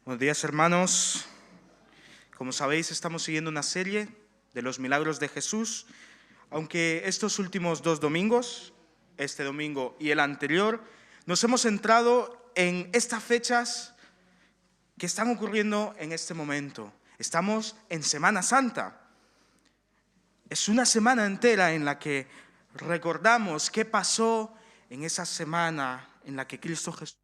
Buenos días, hermanos. Como sabéis, estamos siguiendo una serie de los milagros de Jesús, aunque estos últimos 2 domingos, este domingo y el anterior, nos hemos centrado en estas fechas que están ocurriendo en este momento. Estamos en Semana Santa. Es una semana entera en la que recordamos qué pasó en esa semana en la que Cristo Jesús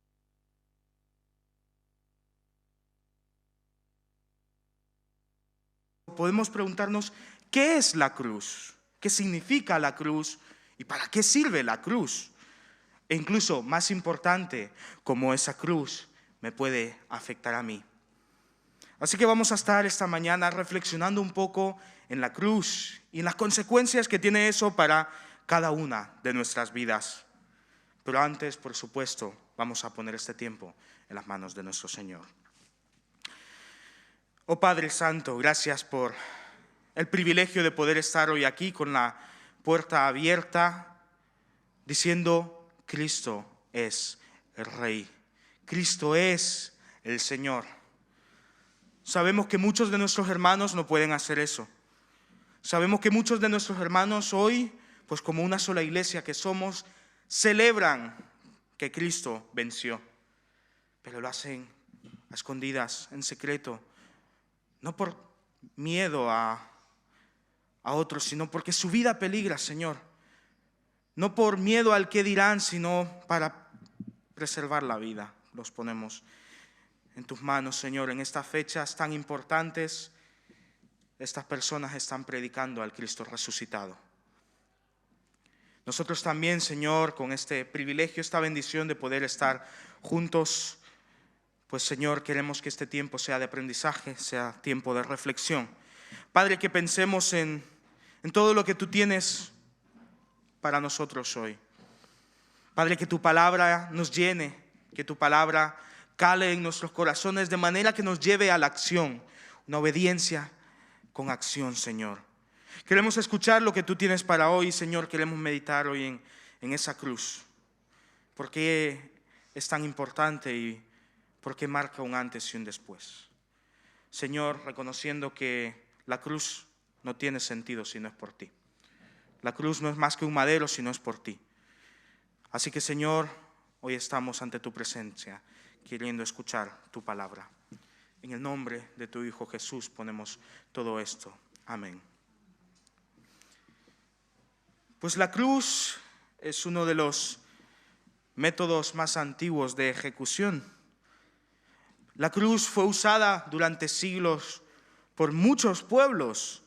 podemos preguntarnos, ¿qué es la cruz? ¿Qué significa la cruz? ¿Y para qué sirve la cruz? E incluso, más importante, cómo esa cruz me puede afectar a mí. Así que vamos a estar esta mañana reflexionando un poco en la cruz y en las consecuencias que tiene eso para cada una de nuestras vidas. Pero antes, por supuesto, vamos a poner este tiempo en las manos de nuestro Señor. Oh Padre Santo, gracias por el privilegio de poder estar hoy aquí con la puerta abierta, diciendo: Cristo es el Rey, Cristo es el Señor. Sabemos que muchos de nuestros hermanos no pueden hacer eso. Sabemos que muchos de nuestros hermanos hoy, pues como una sola iglesia que somos, celebran que Cristo venció, pero lo hacen a escondidas, en secreto. No por miedo a otros, sino porque su vida peligra, Señor. No por miedo al qué dirán, sino para preservar la vida. Los ponemos en tus manos, Señor. En estas fechas tan importantes, estas personas están predicando al Cristo resucitado. Nosotros también, Señor, con este privilegio, esta bendición de poder estar juntos, pues, Señor, queremos que este tiempo sea de aprendizaje, sea tiempo de reflexión. Padre, que pensemos en todo lo que tú tienes para nosotros hoy. Padre, que tu palabra nos llene, que tu palabra cale en nuestros corazones de manera que nos lleve a la acción, una obediencia con acción, Señor. Queremos escuchar lo que tú tienes para hoy, Señor. Queremos meditar hoy en esa cruz. ¿Por qué es tan importante y porque marca un antes y un después? Señor, reconociendo que la cruz no tiene sentido si no es por ti. La cruz no es más que un madero si no es por ti. Así que, Señor, hoy estamos ante tu presencia, queriendo escuchar tu palabra. En el nombre de tu Hijo Jesús ponemos todo esto. Amén. Pues la cruz es uno de los métodos más antiguos de ejecución. La cruz fue usada durante siglos por muchos pueblos,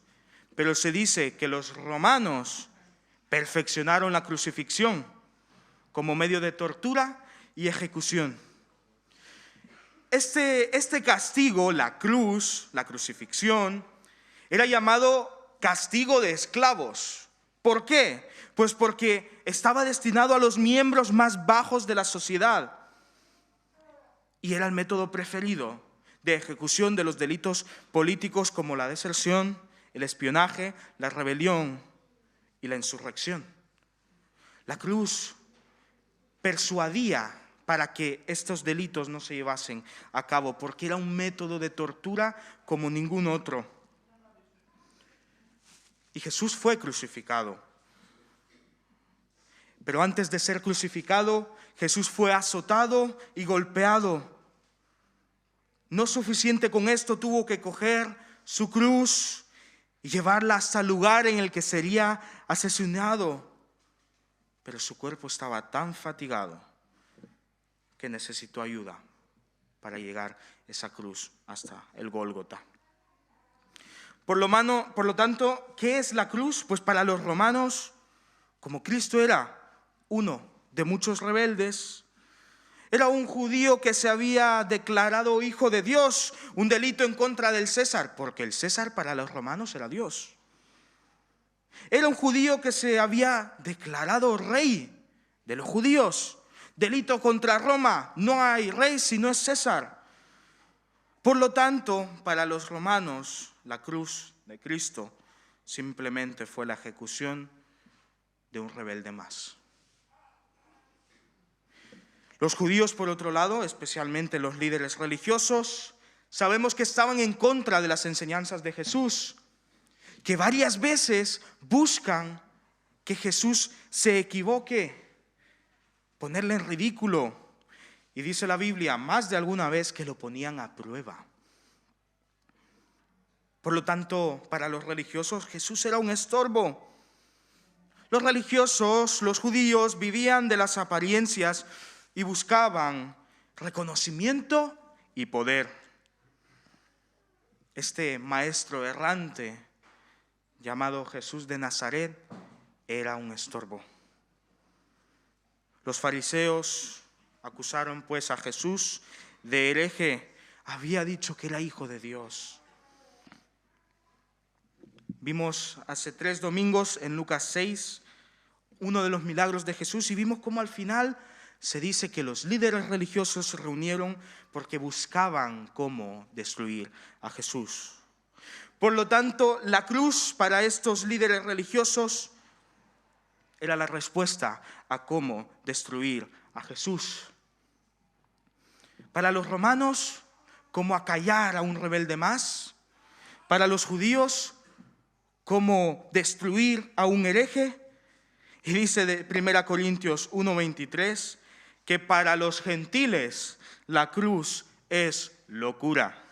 pero se dice que los romanos perfeccionaron la crucifixión como medio de tortura y ejecución. Este castigo, la cruz, la crucifixión, era llamado castigo de esclavos. ¿Por qué? Pues porque estaba destinado a los miembros más bajos de la sociedad. Y era el método preferido de ejecución de los delitos políticos como la deserción, el espionaje, la rebelión y la insurrección. La cruz persuadía para que estos delitos no se llevasen a cabo, porque era un método de tortura como ningún otro. Y Jesús fue crucificado. Pero antes de ser crucificado, Jesús fue azotado y golpeado. No suficiente con esto, tuvo que coger su cruz y llevarla hasta el lugar en el que sería asesinado. Pero su cuerpo estaba tan fatigado que necesitó ayuda para llegar esa cruz hasta el Gólgota. Por lo tanto, ¿qué es la cruz? Pues para los romanos, como Cristo era uno de muchos rebeldes, era un judío que se había declarado hijo de Dios, un delito en contra del César, porque el César para los romanos era Dios. Era un judío que se había declarado rey de los judíos, delito contra Roma, no hay rey si no es César. Por lo tanto, para los romanos, la cruz de Cristo simplemente fue la ejecución de un rebelde más. Los judíos, por otro lado, especialmente los líderes religiosos, Sabemos que estaban en contra de las enseñanzas de Jesús, que varias veces buscan que Jesús se equivoque, ponerle en ridículo. Y dice la Biblia, más de alguna vez que lo ponían a prueba. Por lo tanto, para los religiosos Jesús era un estorbo. Los religiosos, los judíos, vivían de las apariencias y buscaban reconocimiento y poder. Este maestro errante llamado Jesús de Nazaret era un estorbo. Los fariseos acusaron pues a Jesús de hereje. Había dicho que era hijo de Dios. Vimos hace 3 domingos en Lucas 6 uno de los milagros de Jesús y vimos cómo al final se dice que los líderes religiosos se reunieron porque buscaban cómo destruir a Jesús. Por lo tanto, la cruz para estos líderes religiosos era la respuesta a cómo destruir a Jesús. Para los romanos, cómo acallar a un rebelde más. Para los judíos, cómo destruir a un hereje. Y dice de 1 Corintios 1:23 que para los gentiles la cruz es locura.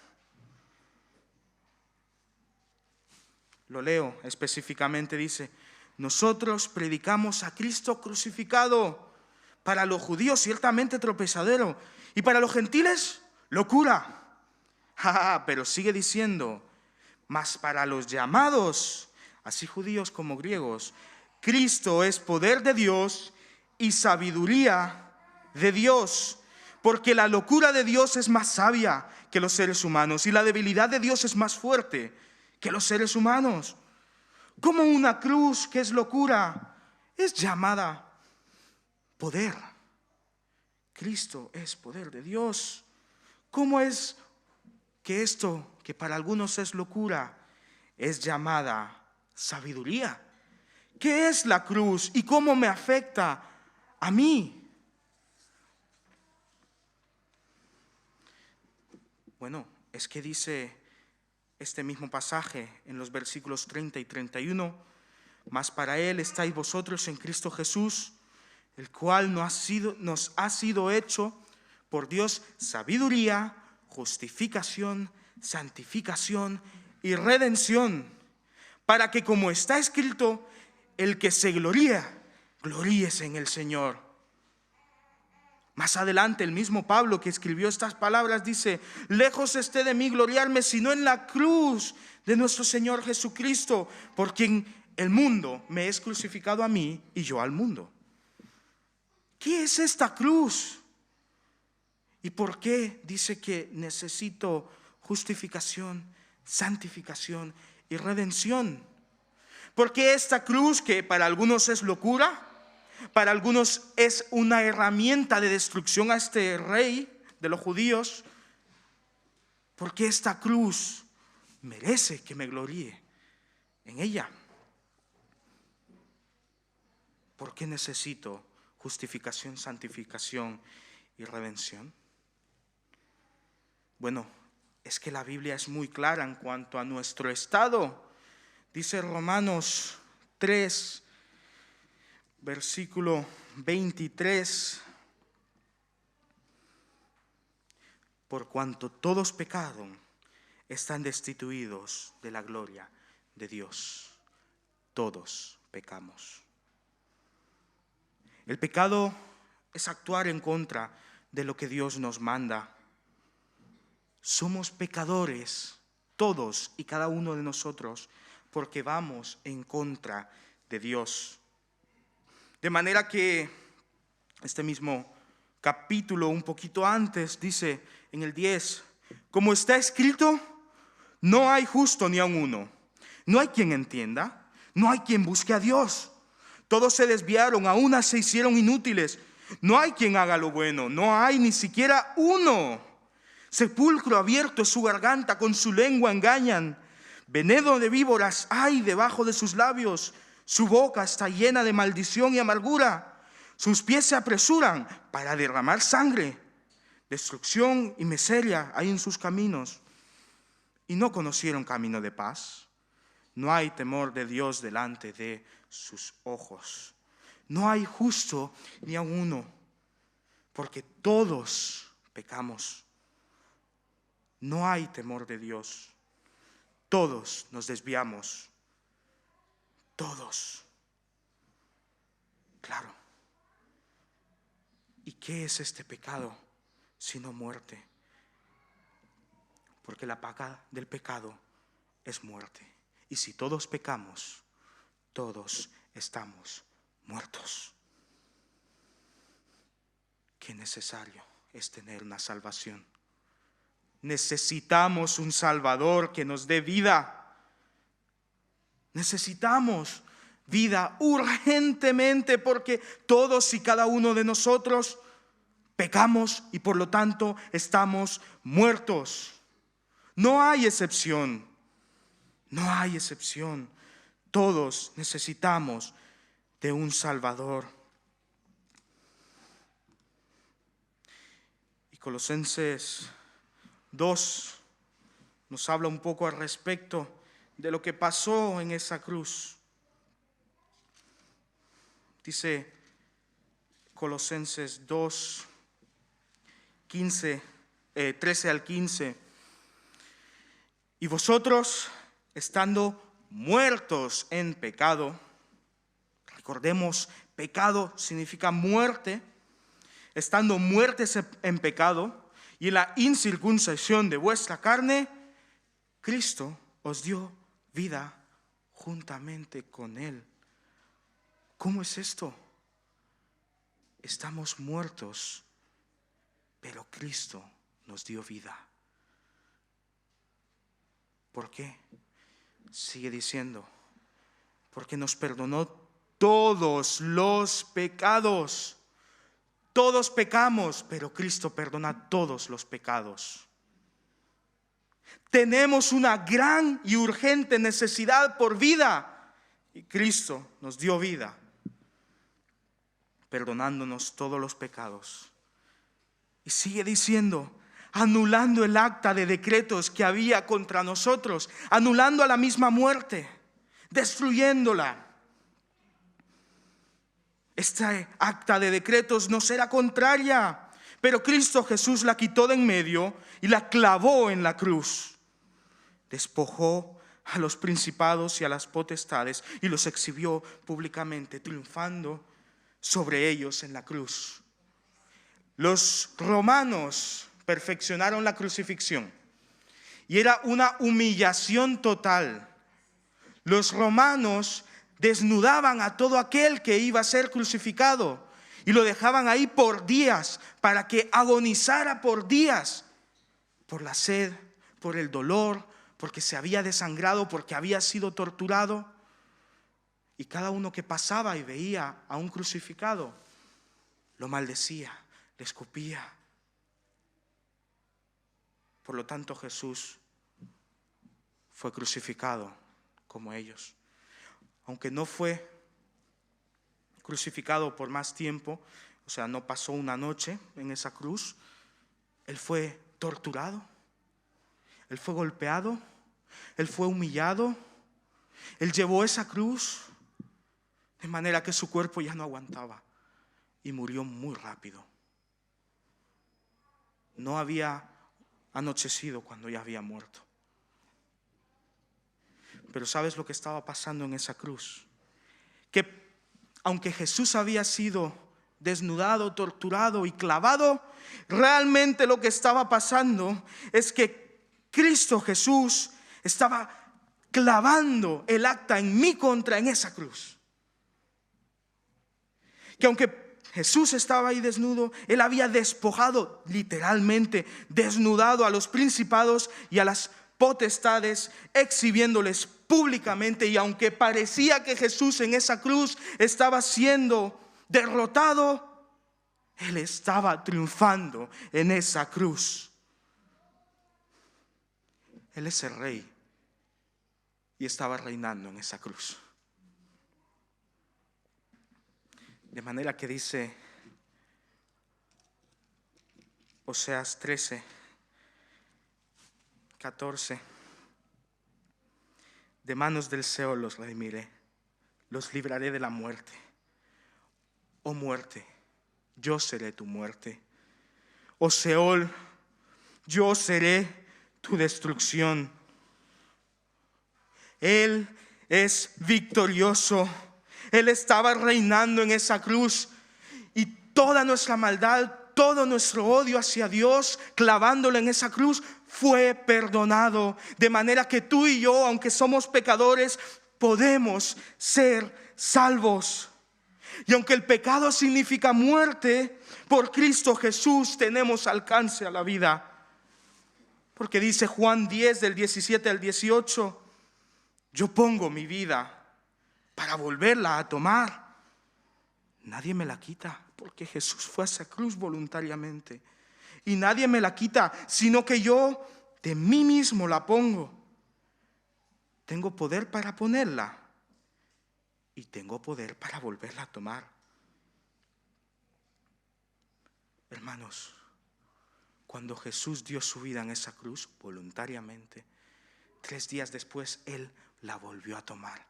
Lo leo específicamente, dice: nosotros predicamos a Cristo crucificado, para los judíos ciertamente tropezadero, y para los gentiles locura. Pero sigue diciendo: mas para los llamados, así judíos como griegos, Cristo es poder de Dios y sabiduría de Dios, porque la locura de Dios es más sabia que los seres humanos y la debilidad de Dios es más fuerte que los seres humanos. Como una cruz que es locura es llamada poder. Cristo es poder de Dios. ¿Cómo es que esto que para algunos es locura es llamada sabiduría? ¿Qué es la cruz y cómo me afecta a mí? Bueno, es que dice este mismo pasaje en los versículos 30 y 31, mas para Él estáis vosotros en Cristo Jesús, el cual nos ha sido hecho por Dios sabiduría, justificación, santificación y redención, para que, como está escrito, el que se gloría, gloríese en el Señor. Más adelante el mismo Pablo que escribió estas palabras dice: lejos esté de mí gloriarme, sino en la cruz de nuestro Señor Jesucristo, por quien el mundo me es crucificado a mí y yo al mundo. ¿Qué es esta cruz? ¿Y por qué dice que necesito justificación, santificación y redención? Porque esta cruz, que para algunos es locura, para algunos es una herramienta de destrucción a este rey de los judíos, porque esta cruz merece que me gloríe en ella. ¿Por qué necesito justificación, santificación y redención? Bueno, es que la Biblia es muy clara en cuanto a nuestro estado. Dice Romanos 3, versículo 23. Por cuanto todos pecaron, están destituidos de la gloria de Dios. Todos pecamos. El pecado es actuar en contra de lo que Dios nos manda. Somos pecadores, todos y cada uno de nosotros, porque vamos en contra de Dios. De manera que este mismo capítulo, un poquito antes, dice en el 10, como está escrito, no hay justo ni aun uno, no hay quien entienda, no hay quien busque a Dios. Todos se desviaron, a unas se hicieron inútiles, no hay quien haga lo bueno, no hay ni siquiera uno. Sepulcro abierto es su garganta, con su lengua engañan. Veneno de víboras hay debajo de sus labios. Su boca está llena de maldición y amargura. Sus pies se apresuran para derramar sangre. Destrucción y miseria hay en sus caminos. y no conocieron camino de paz. No hay temor de Dios delante de sus ojos. No hay justo ni a uno, porque todos pecamos. No hay temor de Dios. Todos nos desviamos. Todos. Claro. ¿Y qué es este pecado sino muerte? Porque la paga del pecado es muerte. Y si todos pecamos, todos estamos muertos. Qué necesario es tener una salvación. Necesitamos un Salvador que nos dé vida. Necesitamos vida urgentemente, porque todos y cada uno de nosotros pecamos y por lo tanto estamos muertos. No hay excepción. No hay excepción. Todos necesitamos de un Salvador. Y Colosenses 2 nos habla un poco al respecto de lo que pasó en esa cruz. Dice Colosenses 2, 13 al 15. Y vosotros, estando muertos en pecado, recordemos, pecado significa muerte, estando muertos en pecado y en la incircuncisión de vuestra carne, Cristo os dio vida juntamente con Él. ¿Cómo es esto? Estamos muertos, pero Cristo nos dio vida. ¿Por qué? Sigue diciendo, porque nos perdonó todos los pecados. Todos pecamos, pero Cristo perdona todos los pecados. Tenemos una gran y urgente necesidad por vida, y Cristo nos dio vida, perdonándonos todos los pecados. Y sigue diciendo, anulando el acta de decretos que había contra nosotros, anulando a la misma muerte, destruyéndola. Esta acta de decretos nos era contraria, pero Cristo Jesús la quitó de en medio y la clavó en la cruz. Despojó a los principados y a las potestades y los exhibió públicamente, triunfando sobre ellos en la cruz. Los romanos perfeccionaron la crucifixión y era una humillación total. Los romanos desnudaban a todo aquel que iba a ser crucificado y lo dejaban ahí por días para que agonizara por días, por la sed, por el dolor, porque se había desangrado, porque había sido torturado. Y cada uno que pasaba y veía a un crucificado lo maldecía, le escupía. Por lo tanto, Jesús fue crucificado como ellos. Aunque no fue crucificado por más tiempo, o sea, no pasó una noche en esa cruz, Él fue torturado, Él fue golpeado, Él fue humillado, Él llevó esa cruz de manera que su cuerpo ya no aguantaba y murió muy rápido. No había anochecido cuando ya había muerto. Pero ¿sabes lo que estaba pasando en esa cruz? Que aunque Jesús había sido desnudado, torturado y clavado, realmente lo que estaba pasando es que Cristo Jesús estaba clavando el acta en mi contra en esa cruz. Que aunque Jesús estaba ahí desnudo, Él había despojado, literalmente desnudado a los principados y a las potestades, exhibiéndoles públicamente. Y aunque parecía que Jesús en esa cruz estaba siendo derrotado, Él estaba triunfando en esa cruz. Él es el rey y estaba reinando en esa cruz. De manera que dice Oseas 13, 14 de manos del Seol los redimiré, los libraré de la muerte. Oh muerte, yo seré tu muerte. Oh Seol, yo seré tu destrucción. Él es victorioso. Él estaba reinando en esa cruz y toda nuestra maldad, todo nuestro odio hacia Dios, clavándolo en esa cruz, fue perdonado. De manera que tú y yo, aunque somos pecadores, podemos ser salvos. Y aunque el pecado significa muerte, por Cristo Jesús tenemos alcance a la vida. Porque dice Juan 10 del 17 al 18, yo pongo mi vida para volverla a tomar. Nadie me la quita, porque Jesús fue a esa cruz voluntariamente. Y nadie me la quita, sino que yo de mí mismo la pongo. Tengo poder para ponerla y tengo poder para volverla a tomar. Hermanos, cuando Jesús dio su vida en esa cruz voluntariamente, 3 días después Él la volvió a tomar.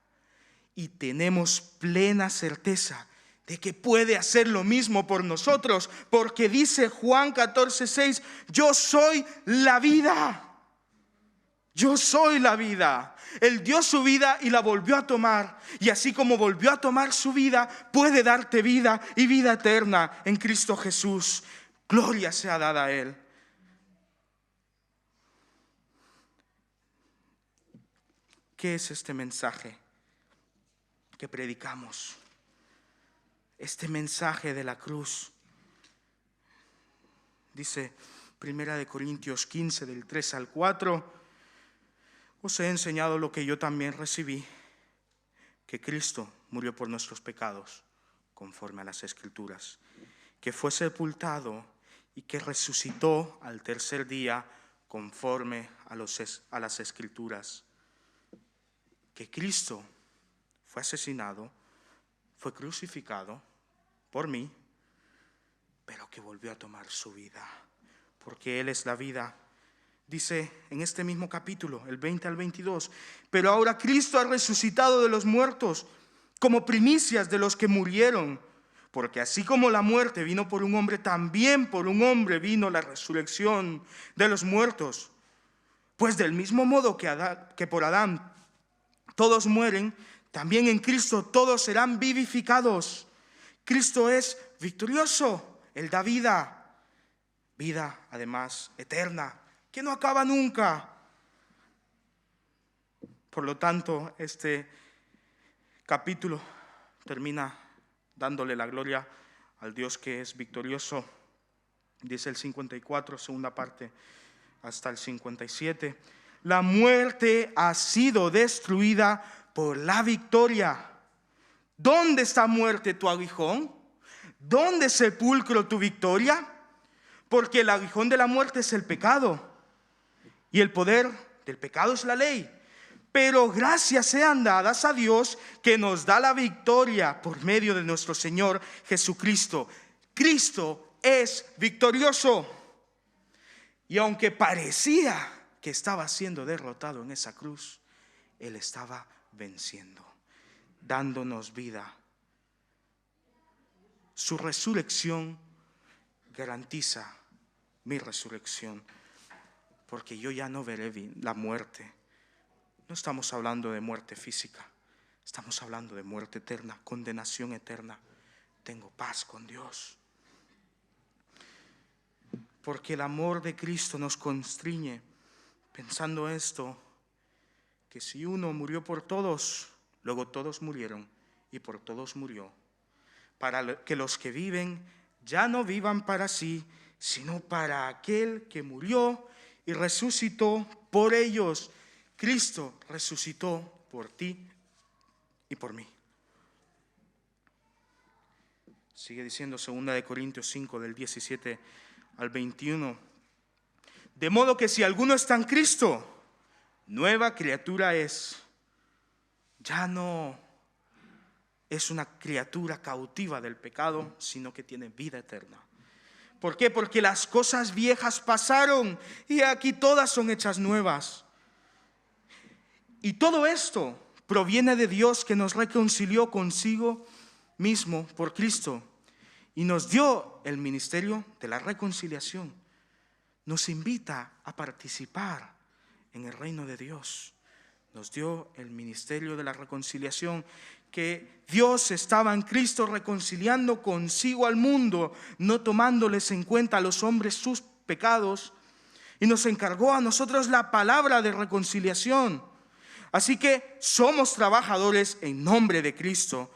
Y tenemos plena certeza de que puede hacer lo mismo por nosotros, porque dice Juan 14:6, yo soy la vida. Yo soy la vida. Él dio su vida y la volvió a tomar. Y así como volvió a tomar su vida, puede darte vida y vida eterna en Cristo Jesús. Gloria sea dada a Él. ¿Qué es este mensaje que predicamos? Este mensaje de la cruz. Dice 1 Corintios 15 del 3 al 4. Os he enseñado lo que yo también recibí, que Cristo murió por nuestros pecados, conforme a las Escrituras, que fue sepultado y que resucitó al tercer día, conforme a las Escrituras, que Cristo fue asesinado, fue crucificado por mí, pero que volvió a tomar su vida, porque Él es la vida. Dice en este mismo capítulo, el 20 al 22, pero ahora Cristo ha resucitado de los muertos como primicias de los que murieron, porque así como la muerte vino por un hombre, también por un hombre vino la resurrección de los muertos. Pues del mismo modo que por Adán todos mueren, también en Cristo todos serán vivificados. Cristo es victorioso, Él da vida, vida además eterna, que no acaba nunca. Por lo tanto, este capítulo termina dándole la gloria al Dios que es victorioso. Dice el 54, segunda parte, hasta el 57. La muerte ha sido destruida por la victoria. ¿Dónde está, muerte, tu aguijón? ¿Dónde, sepulcro, tu victoria? Porque el aguijón de la muerte es el pecado, y el poder del pecado es la ley. Pero gracias sean dadas a Dios, que nos da la victoria por medio de nuestro Señor Jesucristo. Cristo es victorioso. Y aunque parecía que estaba siendo derrotado en esa cruz, Él estaba venciendo, dándonos vida. Su resurrección garantiza mi resurrección, porque yo ya no veré la muerte. No estamos hablando de muerte física, estamos hablando de muerte eterna, condenación eterna. Tengo paz con Dios, porque el amor de Cristo nos constriñe, pensando esto, que si uno murió por todos, luego todos murieron y por todos murió, para que los que viven ya no vivan para sí, sino para aquel que murió y resucitó por ellos. Cristo resucitó por ti y por mí. Sigue diciendo 2 Corintios 5 del 17 al 21. De modo que si alguno está en Cristo, nueva criatura es. Ya no es una criatura cautiva del pecado, sino que tiene vida eterna. ¿Por qué? Porque las cosas viejas pasaron y aquí todas son hechas nuevas. Y todo esto proviene de Dios, que nos reconcilió consigo mismo por Cristo y nos dio el ministerio de la reconciliación. Nos invita a participar en el reino de Dios. Nos dio el ministerio de la reconciliación, que Dios estaba en Cristo reconciliando consigo al mundo, no tomándoles en cuenta a los hombres sus pecados, y nos encargó a nosotros la palabra de reconciliación. Así que somos trabajadores en nombre de Cristo,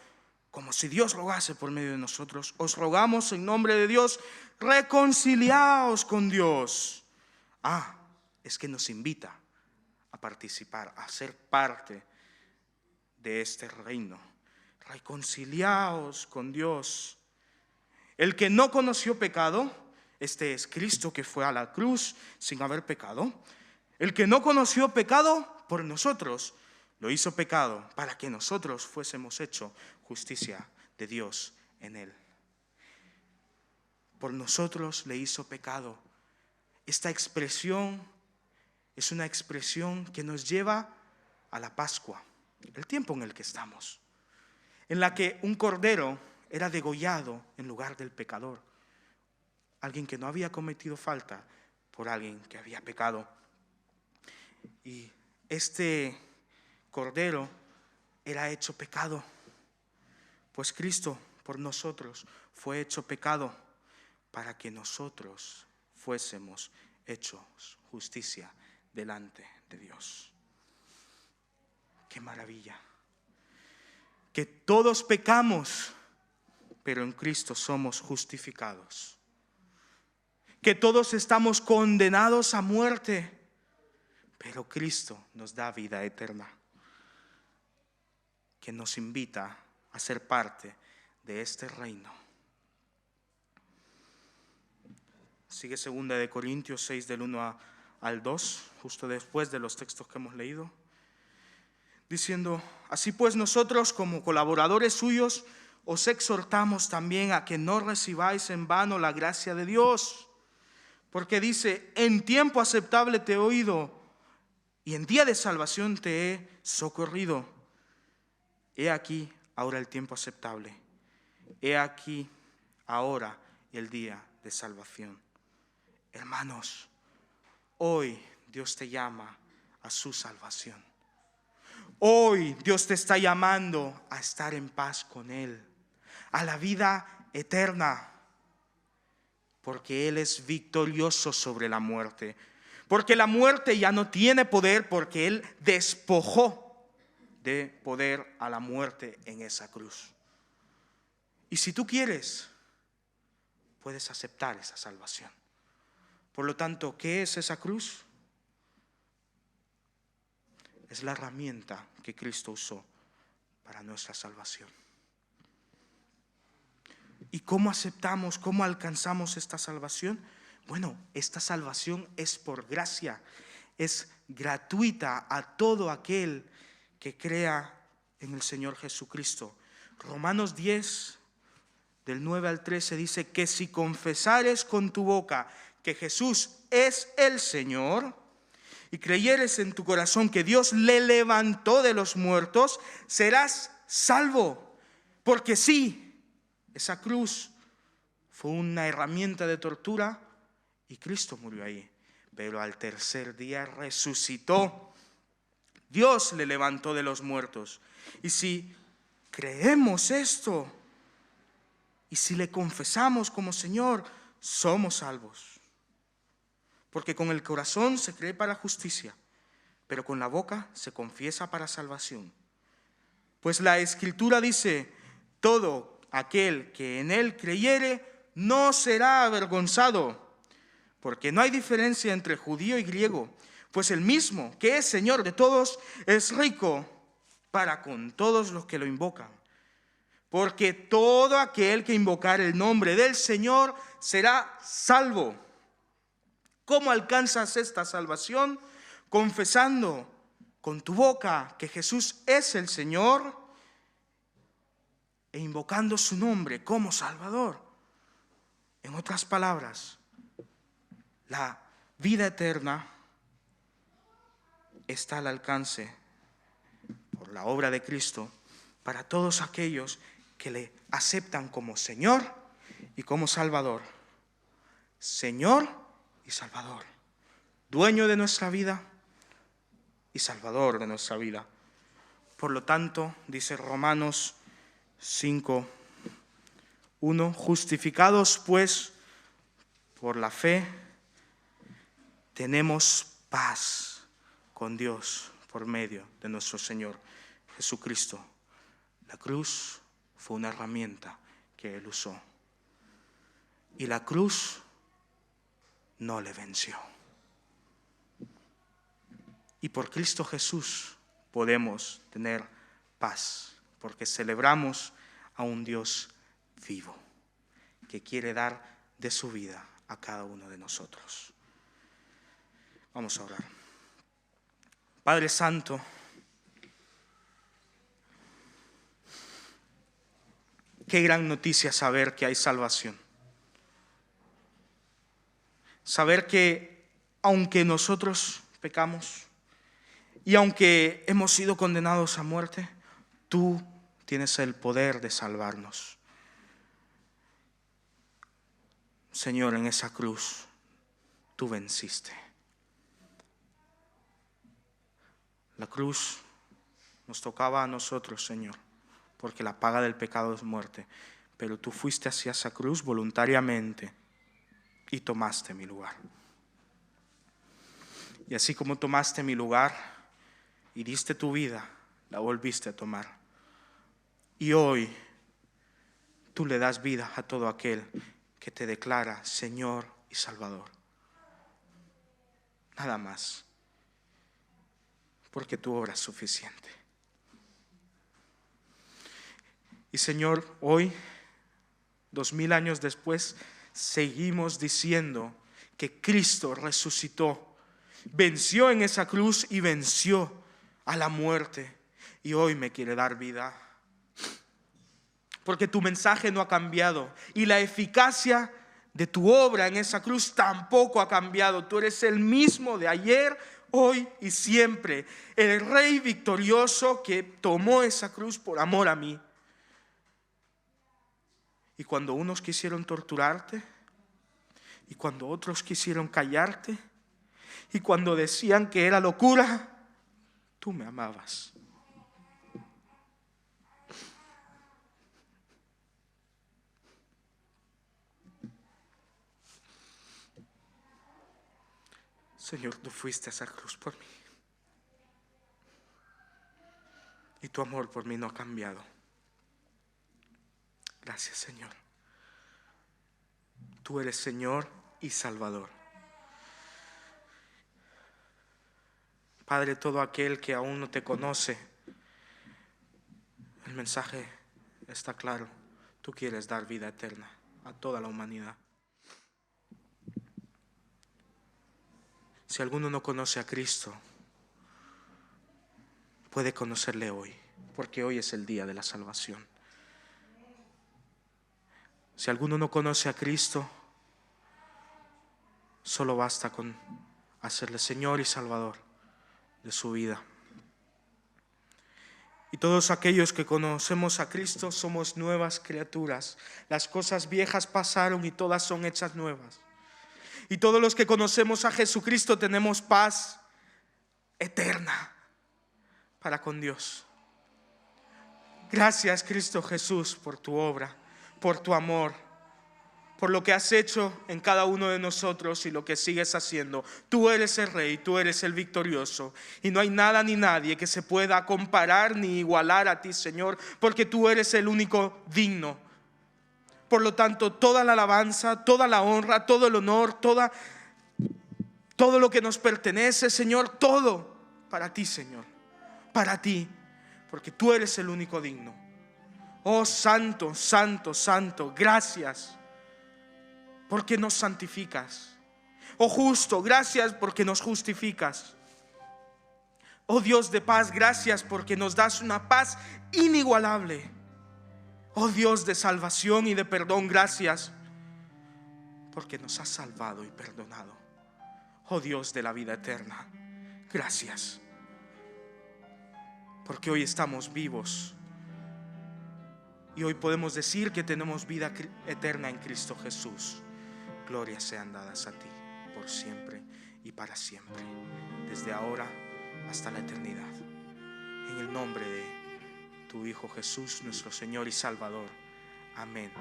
como si Dios rogase por medio de nosotros. Os rogamos en nombre de Dios, reconciliaos con Dios. Es que nos invita a participar, a ser parte de este reino. Reconciliaos con Dios. El que no conoció pecado, este es Cristo, que fue a la cruz sin haber pecado. El que no conoció pecado, por nosotros lo hizo pecado, para que nosotros fuésemos hecho justicia de Dios en él. Por nosotros le hizo pecado. Esta expresión es una expresión que nos lleva a la Pascua, el tiempo en el que estamos, en la que un cordero era degollado en lugar del pecador, alguien que no había cometido falta por alguien que había pecado. Y este cordero era hecho pecado, pues Cristo por nosotros fue hecho pecado para que nosotros fuésemos hechos justicia delante de Dios. ¡Qué maravilla! Que todos pecamos, pero en Cristo somos justificados. Que todos estamos condenados a muerte, pero Cristo nos da vida eterna, que nos invita a ser parte de este reino. Sigue 2 Corintios 6 del 1 al 2, justo después de los textos que hemos leído, diciendo: así pues nosotros, como colaboradores suyos, os exhortamos también a que no recibáis en vano la gracia de Dios, porque dice: en tiempo aceptable te he oído, y en día de salvación te he socorrido. He aquí ahora el tiempo aceptable. He aquí ahora el día de salvación. Hermanos, hoy Dios te llama a su salvación. Hoy Dios te está llamando a estar en paz con Él, a la vida eterna, porque Él es victorioso sobre la muerte. Porque la muerte ya no tiene poder, porque Él despojó de poder a la muerte en esa cruz. Y si tú quieres, puedes aceptar esa salvación. Por lo tanto, ¿qué es esa cruz? Es la herramienta que Cristo usó para nuestra salvación. ¿Y cómo aceptamos, cómo alcanzamos esta salvación? Bueno, esta salvación es por gracia, es gratuita a todo aquel que crea en el Señor Jesucristo. Romanos 10, del 9 al 13 dice que si confesares con tu boca que Jesús es el Señor y creyeres en tu corazón que Dios le levantó de los muertos, serás salvo. Porque sí, esa cruz fue una herramienta de tortura y Cristo murió ahí, pero al tercer día resucitó. Dios le levantó de los muertos. Y si creemos esto y si le confesamos como Señor, somos salvos. Porque con el corazón se cree para justicia, pero con la boca se confiesa para salvación. Pues la Escritura dice: todo aquel que en Él creyere no será avergonzado. Porque no hay diferencia entre judío y griego, pues el mismo que es Señor de todos es rico para con todos los que lo invocan. Porque todo aquel que invocar el nombre del Señor será salvo. ¿Cómo alcanzas esta salvación? Confesando con tu boca que Jesús es el Señor e invocando su nombre como Salvador. En otras palabras, la vida eterna está al alcance por la obra de Cristo para todos aquellos que le aceptan como Señor y como Salvador. Señor y Salvador. Dueño de nuestra vida y Salvador de nuestra vida. Por lo tanto, dice Romanos 5:1, justificados pues por la fe, tenemos paz con Dios por medio de nuestro Señor Jesucristo. La cruz fue una herramienta que Él usó. Y la cruz no le venció. Y por Cristo Jesús podemos tener paz, porque celebramos a un Dios vivo que quiere dar de su vida a cada uno de nosotros. Vamos a orar. Padre Santo, qué gran noticia saber que hay salvación. Saber que aunque nosotros pecamos y aunque hemos sido condenados a muerte, tú tienes el poder de salvarnos. Señor, en esa cruz tú venciste. La cruz nos tocaba a nosotros, Señor, porque la paga del pecado es muerte. Pero tú fuiste hacia esa cruz voluntariamente y tomaste mi lugar. Y así como tomaste mi lugar y diste tu vida, la volviste a tomar. Y hoy tú le das vida a todo aquel que te declara Señor y Salvador. Nada más. Porque tu obra es suficiente. Y Señor, hoy, 2000 años después, seguimos diciendo que Cristo resucitó, venció en esa cruz y venció a la muerte. Y hoy me quiere dar vida. Porque tu mensaje no ha cambiado y la eficacia de tu obra en esa cruz tampoco ha cambiado. Tú eres el mismo de ayer, hoy y siempre. El Rey victorioso que tomó esa cruz por amor a mí. Y cuando unos quisieron torturarte, y cuando otros quisieron callarte, y cuando decían que era locura, tú me amabas. Señor, tú fuiste a esa cruz por mí. Y tu amor por mí no ha cambiado. Gracias, Señor. Tú eres Señor y Salvador. Padre, todo aquel que aún no te conoce, el mensaje está claro. Tú quieres dar vida eterna a toda la humanidad. Si alguno no conoce a Cristo, puede conocerle hoy, porque hoy es el día de la salvación. Si alguno no conoce a Cristo, solo basta con hacerle Señor y Salvador de su vida. Y todos aquellos que conocemos a Cristo somos nuevas criaturas. Las cosas viejas pasaron y todas son hechas nuevas. Y todos los que conocemos a Jesucristo tenemos paz eterna para con Dios. Gracias, Cristo Jesús, por tu obra, por tu amor, por lo que has hecho en cada uno de nosotros y lo que sigues haciendo. Tú eres el Rey, tú eres el victorioso. Y no hay nada ni nadie que se pueda comparar ni igualar a ti, Señor, porque tú eres el único digno. Por lo tanto, toda la alabanza, toda la honra, todo el honor, todo lo que nos pertenece, Señor, todo para ti, Señor, para ti, porque tú eres el único digno. Oh Santo, Santo, Santo, gracias porque nos santificas. Oh justo, gracias porque nos justificas. Oh Dios de paz, gracias porque nos das una paz inigualable. Oh Dios de salvación y de perdón, gracias porque nos has salvado y perdonado. Oh Dios de la vida eterna, gracias porque hoy estamos vivos y hoy podemos decir que tenemos vida eterna en Cristo Jesús. Glorias sean dadas a ti por siempre y para siempre, desde ahora hasta la eternidad. En el nombre de tu Hijo Jesús, nuestro Señor y Salvador. Amén.